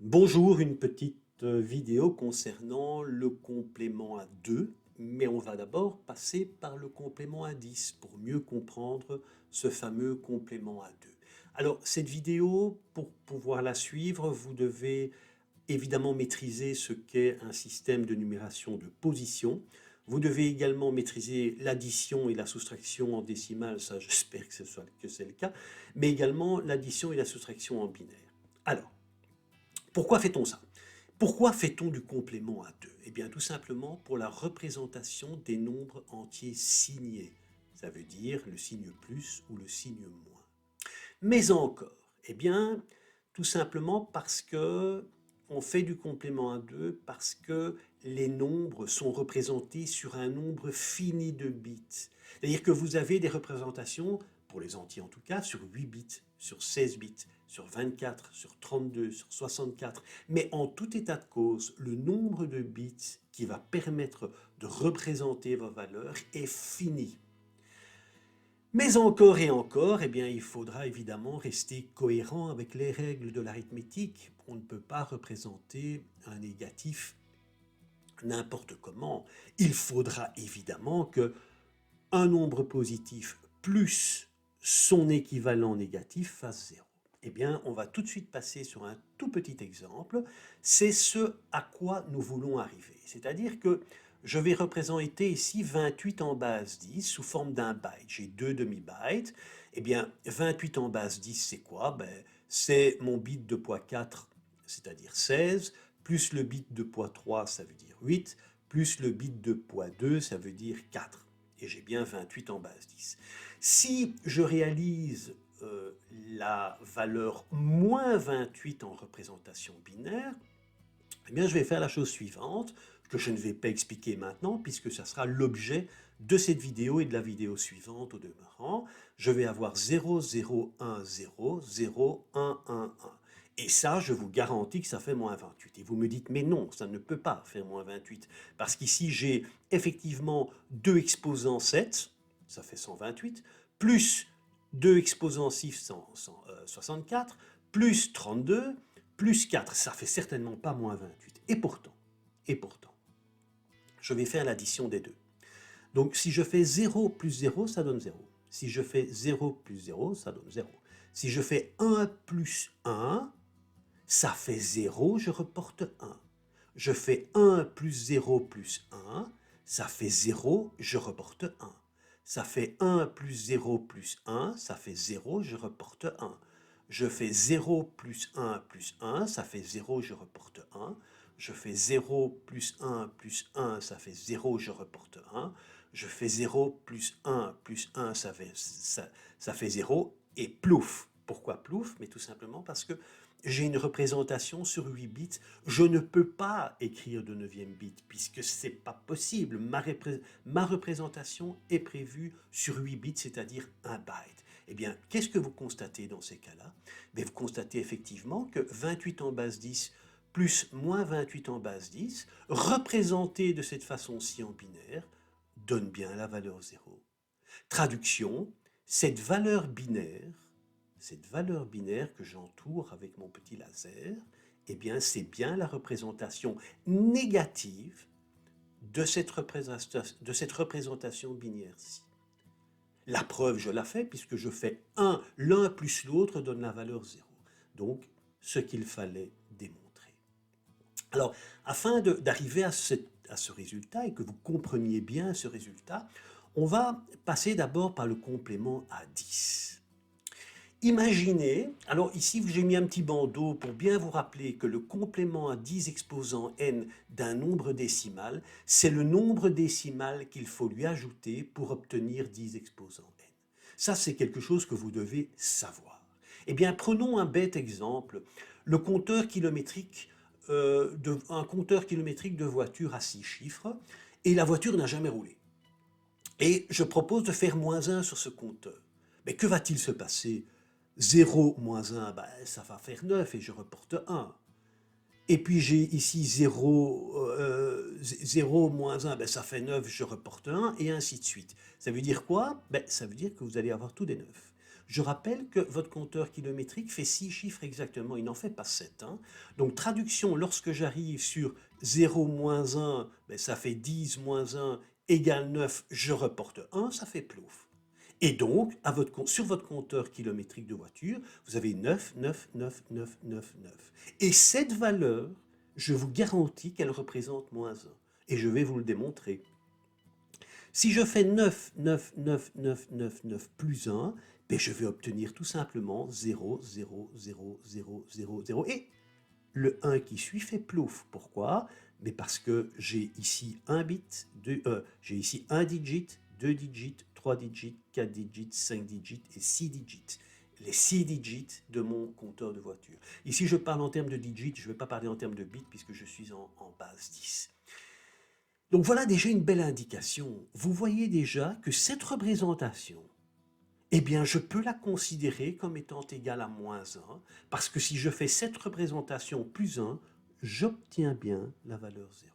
Bonjour, une petite vidéo concernant le complément à 2, mais on va d'abord passer par le complément à 10 pour mieux comprendre ce fameux complément à 2. Alors, cette vidéo, pour pouvoir la suivre, vous devez évidemment maîtriser ce qu'est un système de numération de position. Vous devez également maîtriser l'addition et la soustraction en décimale, ça j'espère que c'est le cas, mais également l'addition et la soustraction en binaire. Alors, pourquoi fait-on ça? Pourquoi fait-on du complément à 2? Eh bien, tout simplement pour la représentation des nombres entiers signés. Ça veut dire le signe plus ou le signe moins. Mais encore, eh bien, tout simplement parce que on fait du complément à 2 parce que les nombres sont représentés sur un nombre fini de bits. C'est-à-dire que vous avez des représentations, pour les entiers en tout cas, sur 8 bits, sur 16 bits, sur 24, sur 32, sur 64. Mais en tout état de cause, le nombre de bits qui va permettre de représenter vos valeurs est fini. Mais encore et encore, eh bien, il faudra évidemment rester cohérent avec les règles de l'arithmétique. On ne peut pas représenter un négatif n'importe comment. Il faudra évidemment que un nombre positif plus son équivalent négatif fasse 0. Eh bien, on va tout de suite passer sur un tout petit exemple. C'est ce à quoi nous voulons arriver. C'est-à-dire que je vais représenter ici 28 en base 10 sous forme d'un byte. J'ai deux demi-bytes. Eh bien, 28 en base 10, c'est quoi? C'est mon bit de poids 4, c'est-à-dire 16, plus le bit de poids 3, ça veut dire 8, plus le bit de poids 2, ça veut dire 4. Et j'ai bien 28 en base 10. Si je réalise la valeur moins 28 en représentation binaire, eh bien, je vais faire la chose suivante, que je ne vais pas expliquer maintenant, puisque ça sera l'objet de cette vidéo et de la vidéo suivante au demeurant. Je vais avoir 0, 0, 1, 0, 0, 1, 1, 1. Et ça, je vous garantis que ça fait moins 28. Et vous me dites, mais non, ça ne peut pas faire moins 28. Parce qu'ici, j'ai effectivement 2 exposants 7, ça fait 128, plus 2 exposants 6, 64, plus 32, plus 4, ça fait certainement pas moins 28. Et pourtant, je vais faire l'addition des deux. Donc si je fais 0 plus 0, ça donne 0. Si je fais 0 plus 0, ça donne 0. Si je fais 1 plus 1, ça fait 0, je reporte 1. Je fais 1 plus 0 plus 1, ça fait 0, je reporte 1. Ça fait 1 plus 0 plus 1, ça fait 0, je reporte 1. Je fais 0 plus 1 plus 1, ça fait 0, je reporte 1. Je fais 0 plus 1, ça fait 0, je reporte 1. Je fais 0 plus 1, ça fait 0. Et plouf. Pourquoi plouf? Mais tout simplement parce que j'ai une représentation sur 8 bits. Je ne peux pas écrire de 9e bit puisque ce n'est pas possible. Ma représentation est prévue sur 8 bits, c'est-à-dire 1 byte. Eh bien, qu'est-ce que vous constatez dans ces cas-là? Vous constatez effectivement que 28 en base 10 plus moins 28 en base 10, représenté de cette façon-ci en binaire, donne bien la valeur 0. Traduction, cette valeur binaire que j'entoure avec mon petit laser, eh bien, c'est bien la représentation négative de cette représentation binaire-ci. La preuve, je la fais puisque je fais 1, l'un plus l'autre donne la valeur 0. Donc, ce qu'il fallait démontrer. Alors, afin d'arriver à ce résultat et que vous compreniez bien ce résultat, on va passer d'abord par le complément à 10. Imaginez, alors ici j'ai mis un petit bandeau pour bien vous rappeler que le complément à 10 exposant n d'un nombre décimal, c'est le nombre décimal qu'il faut lui ajouter pour obtenir 10 exposant n. Ça, c'est quelque chose que vous devez savoir. Eh bien, prenons un bête exemple, le compteur kilométrique, un compteur kilométrique de voiture à 6 chiffres, et la voiture n'a jamais roulé. Et je propose de faire moins 1 sur ce compteur. Mais que va-t-il se passer? 0 moins 1, ça va faire 9 et je reporte 1. Et puis j'ai ici 0 moins 1, ça fait 9, je reporte 1, et ainsi de suite. Ça veut dire quoi? Ça veut dire que vous allez avoir tous des 9. Je rappelle que votre compteur kilométrique fait 6 chiffres exactement, il n'en fait pas 7. Hein. Donc traduction, lorsque j'arrive sur 0 moins 1, ben, ça fait 10 moins 1 égale 9, je reporte 1, ça fait plouf. Et donc, sur votre compteur kilométrique de voiture, vous avez 9, 9, 9, 9, 9, 9. Et cette valeur, je vous garantis qu'elle représente moins 1. Et je vais vous le démontrer. Si je fais 9, 9, 9, 9, 9, 9 plus 1, ben je vais obtenir tout simplement 0, 0, 0, 0, 0, 0. Et le 1 qui suit fait plouf. Pourquoi? Mais parce que j'ai ici un bit, j'ai ici un digit, 2 digits, 3 digits, 4 digits, 5 digits et 6 digits. Les 6 digits de mon compteur de voiture. Ici, je parle en termes de digits, je ne vais pas parler en termes de bits puisque je suis en base 10. Donc voilà déjà une belle indication. Vous voyez déjà que cette représentation, eh bien, je peux la considérer comme étant égale à moins 1, parce que si je fais cette représentation plus 1, j'obtiens bien la valeur 0.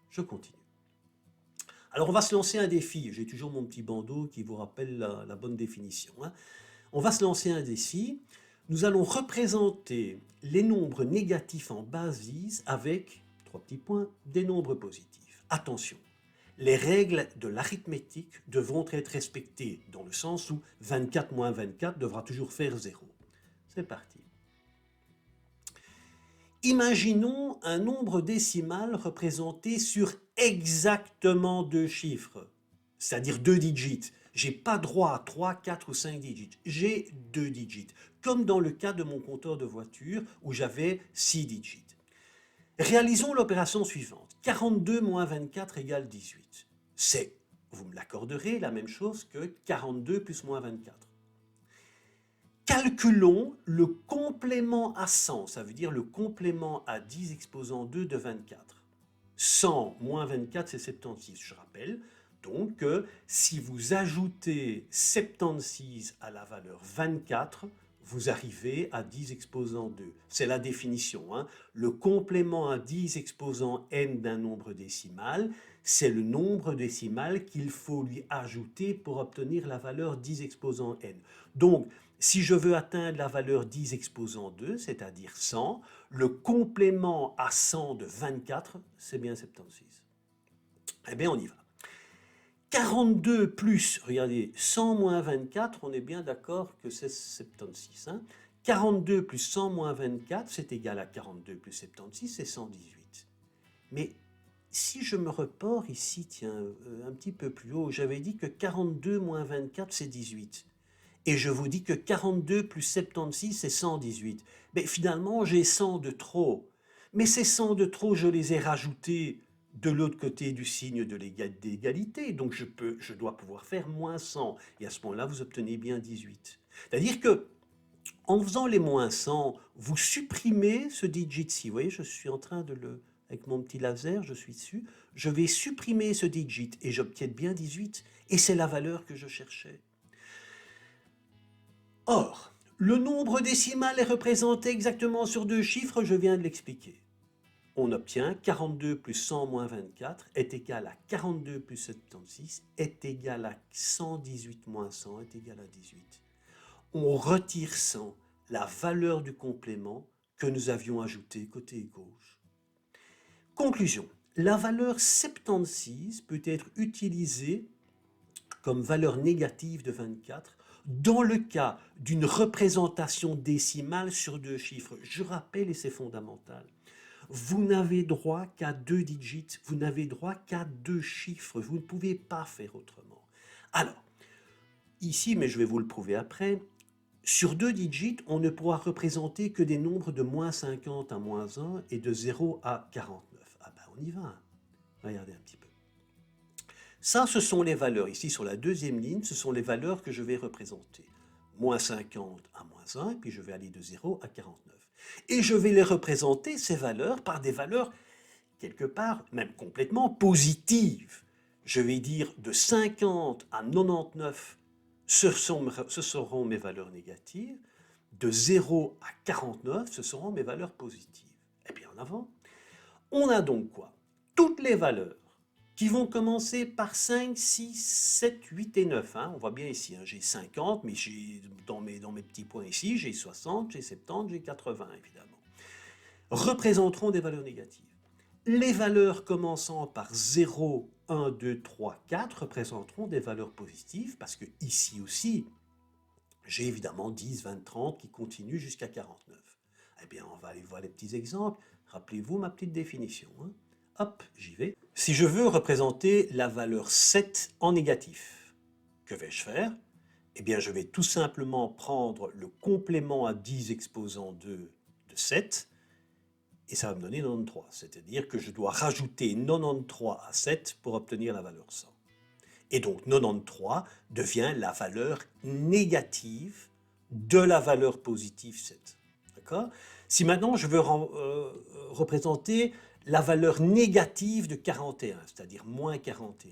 Je continue. Alors, on va se lancer un défi. J'ai toujours mon petit bandeau qui vous rappelle la bonne définition. Hein. On va se lancer un défi. Nous allons représenter les nombres négatifs en base 10 avec, 3 petits points, des nombres positifs. Attention, les règles de l'arithmétique devront être respectées dans le sens où 24 moins 24 devra toujours faire 0. C'est parti. Imaginons un nombre décimal représenté sur exactement 2 chiffres, c'est-à-dire 2 digits. Je n'ai pas droit à 3, 4 ou 5 digits. J'ai 2 digits, comme dans le cas de mon compteur de voiture où j'avais 6 digits. Réalisons l'opération suivante. 42 moins 24 égale 18. C'est, vous me l'accorderez, la même chose que 42 plus moins 24. Calculons le complément à 100, ça veut dire le complément à 10 exposant 2 de 24. 100 moins 24, c'est 76, je rappelle. Donc, si vous ajoutez 76 à la valeur 24, vous arrivez à 10 exposant 2. C'est la définition. Hein. Le complément à 10 exposant n d'un nombre décimal, c'est le nombre décimal qu'il faut lui ajouter pour obtenir la valeur 10 exposant n. Donc, si je veux atteindre la valeur 10 exposant 2, c'est-à-dire 100, le complément à 100 de 24, c'est bien 76. Eh bien, on y va. 42 plus, regardez, 100 moins 24, on est bien d'accord que c'est 76. Hein. 42 plus 100 moins 24, c'est égal à 42 plus 76, c'est 118. Mais si je me reporte ici, tiens, un petit peu plus haut, j'avais dit que 42 moins 24, c'est 18. Et je vous dis que 42 plus 76, c'est 118. Mais finalement, j'ai 100 de trop. Mais ces 100 de trop, je les ai rajoutés de l'autre côté du signe de l'égalité. Donc je dois pouvoir faire moins 100. Et à ce moment-là, vous obtenez bien 18. C'est-à-dire que en faisant les moins 100, vous supprimez ce digit-ci. Vous voyez, je suis en train de le... Avec mon petit laser, je suis dessus. Je vais supprimer ce digit et j'obtiens bien 18. Et c'est la valeur que je cherchais. Or, le nombre décimal est représenté exactement sur 2 chiffres, je viens de l'expliquer. On obtient 42 plus 100 moins 24 est égal à 42 plus 76 est égal à 118 moins 100 est égal à 18. On retire 100, la valeur du complément que nous avions ajouté côté gauche. Conclusion, la valeur 76 peut être utilisée comme valeur négative de 24 dans le cas d'une représentation décimale sur 2 chiffres. Je rappelle, et c'est fondamental, vous n'avez droit qu'à 2 digits, vous n'avez droit qu'à 2 chiffres, vous ne pouvez pas faire autrement. Alors, ici, mais je vais vous le prouver après, sur 2 digits, on ne pourra représenter que des nombres de moins 50 à moins 1 et de 0 à 49. Ah ben on y va, regardez un petit peu. Ça, ce sont les valeurs. Ici, sur la deuxième ligne, ce sont les valeurs que je vais représenter. Moins 50 à moins 1, et puis je vais aller de 0 à 49. Et je vais les représenter, ces valeurs, par des valeurs, quelque part, même complètement positives. Je vais dire de 50 à 99, ce seront mes valeurs négatives. De 0 à 49, ce seront mes valeurs positives. Et bien en avant, on a donc quoi? Toutes les valeurs qui vont commencer par 5, 6, 7, 8 et 9. Hein. On voit bien ici, hein, j'ai 50, mais dans mes petits points ici, j'ai 60, j'ai 70, j'ai 80 évidemment. Représenteront des valeurs négatives. Les valeurs commençant par 0, 1, 2, 3, 4 représenteront des valeurs positives parce que ici aussi, j'ai évidemment 10, 20, 30 qui continuent jusqu'à 49. Eh bien, on va aller voir les petits exemples. Rappelez-vous ma petite définition. Hein. Hop, j'y vais. Si je veux représenter la valeur 7 en négatif, que vais-je faire? Eh bien, je vais tout simplement prendre le complément à 10 exposant 2 de 7, et ça va me donner 93. C'est-à-dire que je dois rajouter 93 à 7 pour obtenir la valeur 100. Et donc 93 devient la valeur négative de la valeur positive 7. D'accord? Si maintenant je veux représenter la valeur négative de 41, c'est-à-dire moins 41,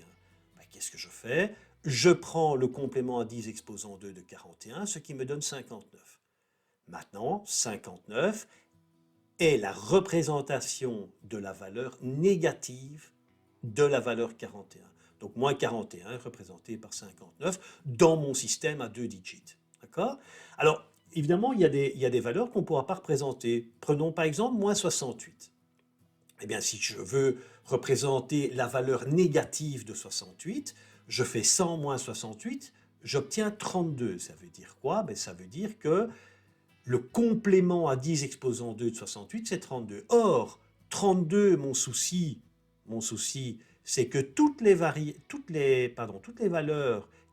ben, qu'est-ce que je fais? Je prends le complément à 10 exposant 2 de 41, ce qui me donne 59. Maintenant, 59 est la représentation de la valeur négative de la valeur 41. Donc moins 41 est représenté par 59 dans mon système à 2 digits. D'accord? Alors, évidemment, il y a des valeurs qu'on ne pourra pas représenter. Prenons par exemple moins 68. Eh bien, si je veux représenter la valeur négative de 68, je fais 100 moins 68, j'obtiens 32. Ça veut dire quoi? Ben, ça veut dire que le complément à 10 exposant 2 de 68, c'est 32. Or, 32, mon souci, c'est que toutes les valeurs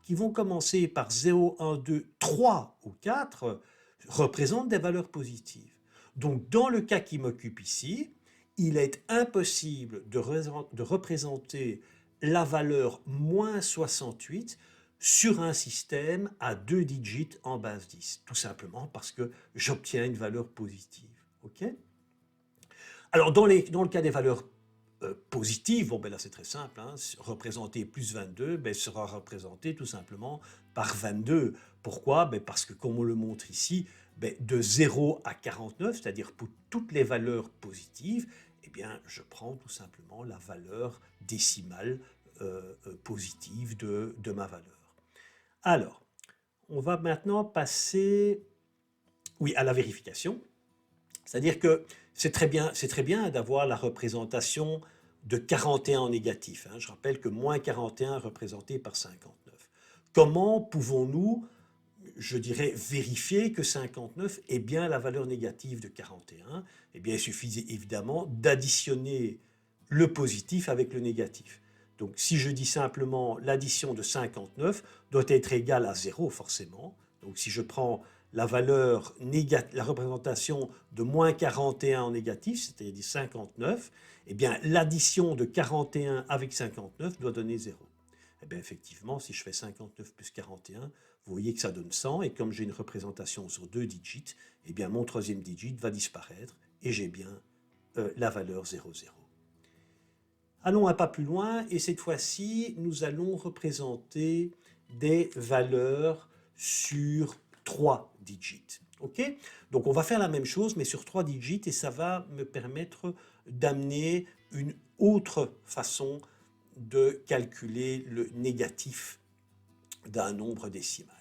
qui vont commencer par 0, 1, 2, 3 ou 4 représentent des valeurs positives. Donc, dans le cas qui m'occupe ici, il est impossible de représenter la valeur moins 68 sur un système à 2 digits en base 10, tout simplement parce que j'obtiens une valeur positive. Okay? Alors, dans le cas des valeurs positives, bon, ben là c'est très simple, hein, représenter plus 22 ben, sera représenté tout simplement par 22. Pourquoi? Ben, parce que comme on le montre ici, ben, de 0 à 49, c'est-à-dire pour toutes les valeurs positives, eh bien, je prends tout simplement la valeur décimale positive de ma valeur. Alors, on va maintenant passer à la vérification. C'est-à-dire que c'est très bien d'avoir la représentation de 41 en négatif. Hein. Je rappelle que moins 41 représenté par 59. Comment pouvons-nous, je dirais, vérifier que 59 est bien la valeur négative de 41? Eh bien, il suffit évidemment d'additionner le positif avec le négatif. Donc, si je dis simplement l'addition de 59 doit être égale à 0, forcément. Donc, si je prends la valeur la représentation de moins 41 en négatif, c'est-à-dire 59, eh bien, l'addition de 41 avec 59 doit donner 0. Eh bien, effectivement, si je fais 59 plus 41, vous voyez que ça donne 100, et comme j'ai une représentation sur 2 digits, eh bien, mon troisième digit va disparaître, et j'ai bien la valeur 0,0. Allons un pas plus loin, et cette fois-ci, nous allons représenter des valeurs sur 3 digits. Okay? Donc on va faire la même chose, mais sur 3 digits, et ça va me permettre d'amener une autre façon de calculer le négatif d'un nombre décimal.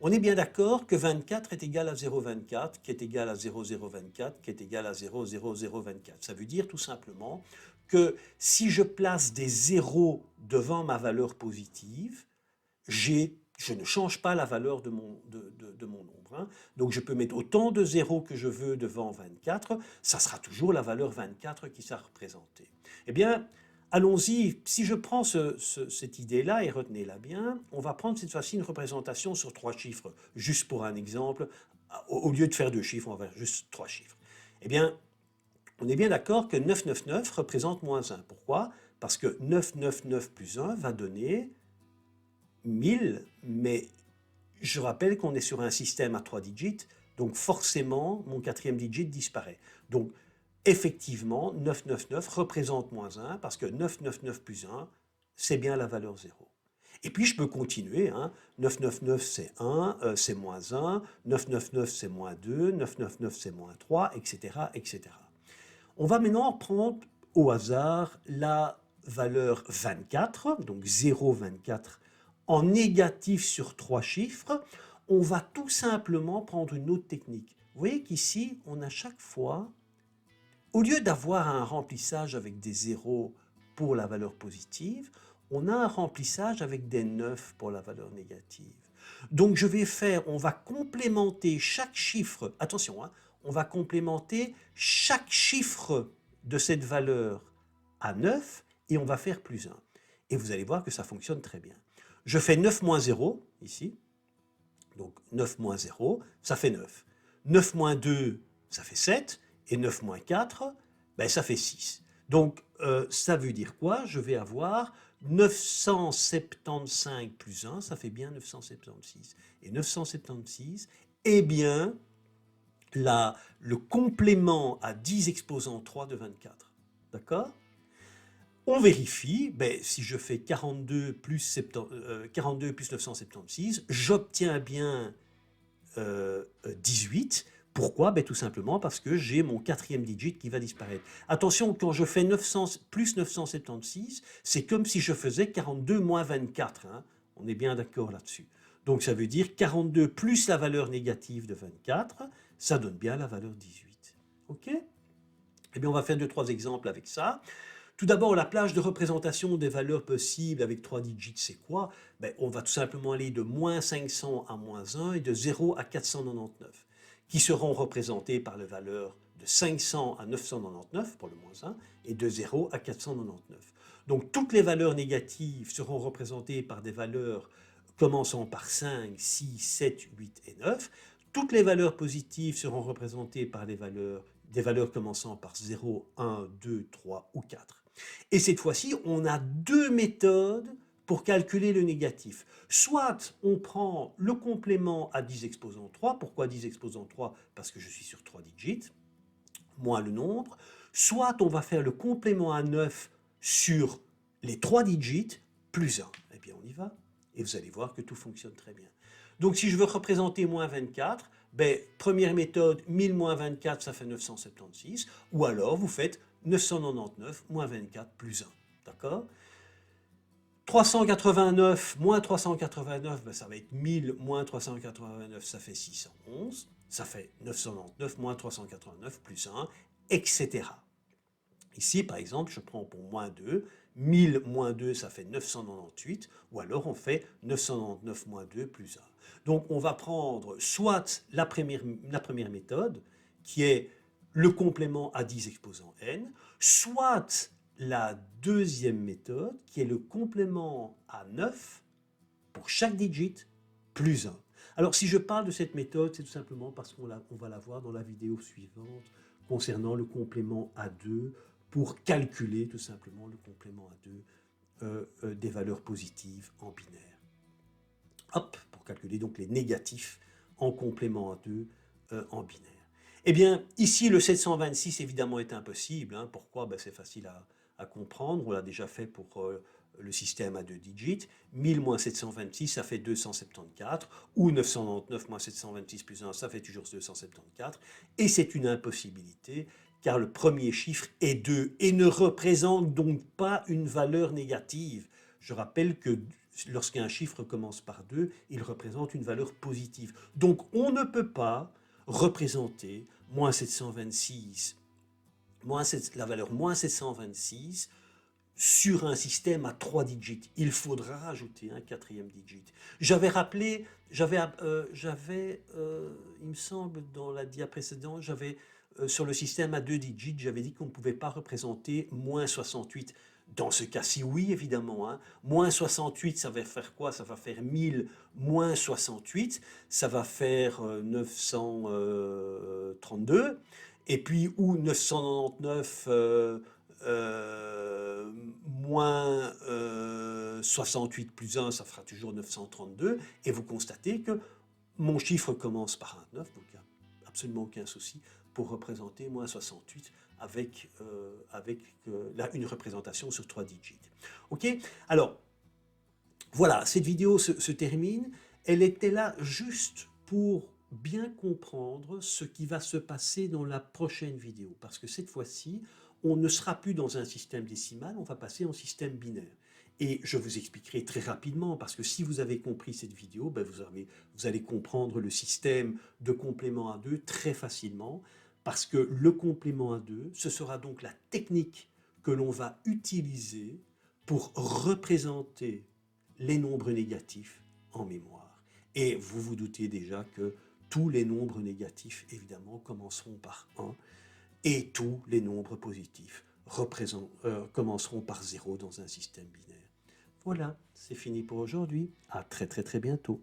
On est bien d'accord que 24 est égal à 0,24, qui est égal à 0,024, qui est égal à 0,0024. Ça veut dire tout simplement que si je place des zéros devant ma valeur positive, je ne change pas la valeur de mon nombre. Hein. Donc je peux mettre autant de zéros que je veux devant 24, ça sera toujours la valeur 24 qui sera représentée. Eh bien, allons-y, si je prends cette idée-là, et retenez-la bien, on va prendre cette fois-ci une représentation sur 3 chiffres, juste pour un exemple. Au lieu de faire 2 chiffres, on va faire juste 3 chiffres. Eh bien, on est bien d'accord que 999 représente moins 1. Pourquoi? Parce que 999 plus 1 va donner 1000, mais je rappelle qu'on est sur un système à 3 digits, donc forcément, mon quatrième digit disparaît. Donc, effectivement, 999 représente moins 1, parce que 999 plus 1, c'est bien la valeur 0. Et puis, je peux continuer. Hein. 999, c'est 1, c'est moins 1. 999, c'est moins 2. 999, c'est moins 3, etc., etc. On va maintenant prendre au hasard la valeur 24, donc 0, 24, en négatif sur 3 chiffres, on va tout simplement prendre une autre technique. Vous voyez qu'ici, on a chaque fois, au lieu d'avoir un remplissage avec des zéros pour la valeur positive, on a un remplissage avec des 9 pour la valeur négative. Donc on va complémenter chaque chiffre, attention, hein, on va complémenter chaque chiffre de cette valeur à 9 et on va faire plus 1. Et vous allez voir que ça fonctionne très bien. Je fais 9 moins 0 ici, donc 9 moins 0, ça fait 9. 9 moins 2, ça fait 7, et 9 moins 4, ben, ça fait 6. Donc ça veut dire quoi? Je vais avoir 975 plus 1, ça fait bien 976. Et 976, eh bien, le complément à 10 exposant 3 de 24. D'accord? On vérifie, ben, si je fais 42 plus 976, j'obtiens bien 18. Pourquoi? Ben, tout simplement parce que j'ai mon quatrième digit qui va disparaître. Attention, quand je fais 900 plus 976, c'est comme si je faisais 42 moins 24. Hein. On est bien d'accord là-dessus. Donc ça veut dire 42 plus la valeur négative de 24, ça donne bien la valeur 18. OK? Eh bien, on va faire 2-3 exemples avec ça. Tout d'abord, la plage de représentation des valeurs possibles avec 3 digits, c'est quoi? Ben, on va tout simplement aller de moins 500 à moins 1 et de 0 à 499, qui seront représentés par les valeurs de 500 à 999 pour le moins 1 et de 0 à 499. Donc toutes les valeurs négatives seront représentées par des valeurs commençant par 5, 6, 7, 8 et 9. Toutes les valeurs positives seront représentées par des valeurs commençant par 0, 1, 2, 3 ou 4. Et cette fois-ci, on a deux méthodes pour calculer le négatif. Soit on prend le complément à 10 exposant 3. Pourquoi 10 exposant 3? Parce que je suis sur 3 digits, moins le nombre. Soit on va faire le complément à 9 sur les 3 digits, plus 1. Eh bien, on y va. Et vous allez voir que tout fonctionne très bien. Donc, si je veux représenter moins 24, ben, première méthode, 1000 moins 24, ça fait 976. Ou alors, vous faites 999 moins 24 plus 1. D'accord? 389 moins 389, ben ça va être 1000 moins 389, ça fait 611. Ça fait 999 moins 389 plus 1, etc. Ici, par exemple, je prends pour moins 2. 1000 moins 2, ça fait 998. Ou alors, on fait 999 moins 2 plus 1. Donc, on va prendre soit la première méthode, qui est le complément à 10 exposant n, soit la deuxième méthode, qui est le complément à 9 pour chaque digit, plus 1. Alors, si je parle de cette méthode, c'est tout simplement parce qu'on va la voir dans la vidéo suivante concernant le complément à 2 pour calculer tout simplement le complément à 2 des valeurs positives en binaire. Hop, pour calculer donc les négatifs en complément à 2 en binaire. Eh bien, ici, le 726, évidemment, est impossible. Hein. Pourquoi? Ben, c'est facile à comprendre. On l'a déjà fait pour le système à 2 digits. 1000 moins 726, ça fait 274. Ou 999 moins 726 plus 1, ça fait toujours 274. Et c'est une impossibilité, car le premier chiffre est 2 et ne représente donc pas une valeur négative. Je rappelle que lorsqu'un chiffre commence par 2, il représente une valeur positive. Donc on ne peut pas représenter moins 726, la valeur moins 726 sur un système à 3 digits. Il faudra rajouter un quatrième digit. J'avais rappelé, il me semble, dans la dia précédente, sur le système à 2 digits, j'avais dit qu'on ne pouvait pas représenter moins 68. Dans ce cas-ci, oui, évidemment. Hein. Moins 68, ça va faire quoi? Ça va faire 1000 moins 68, ça va faire 932. Et puis, ou 999 moins 68 plus 1, ça fera toujours 932. Et vous constatez que mon chiffre commence par un 9, donc il n'y a absolument aucun souci pour représenter moins 68 avec une représentation sur 3 digits. Ok? Alors, voilà, cette vidéo se termine. Elle était là juste pour bien comprendre ce qui va se passer dans la prochaine vidéo. Parce que cette fois-ci, on ne sera plus dans un système décimal, on va passer en système binaire. Et je vous expliquerai très rapidement, parce que si vous avez compris cette vidéo, ben vous allez comprendre le système de complément à 2 très facilement, parce que le complément à 2, ce sera donc la technique que l'on va utiliser pour représenter les nombres négatifs en mémoire. Et vous vous doutez déjà que tous les nombres négatifs, évidemment, commenceront par 1, et tous les nombres positifs commenceront par 0 dans un système binaire. Voilà, c'est fini pour aujourd'hui. À très très très bientôt.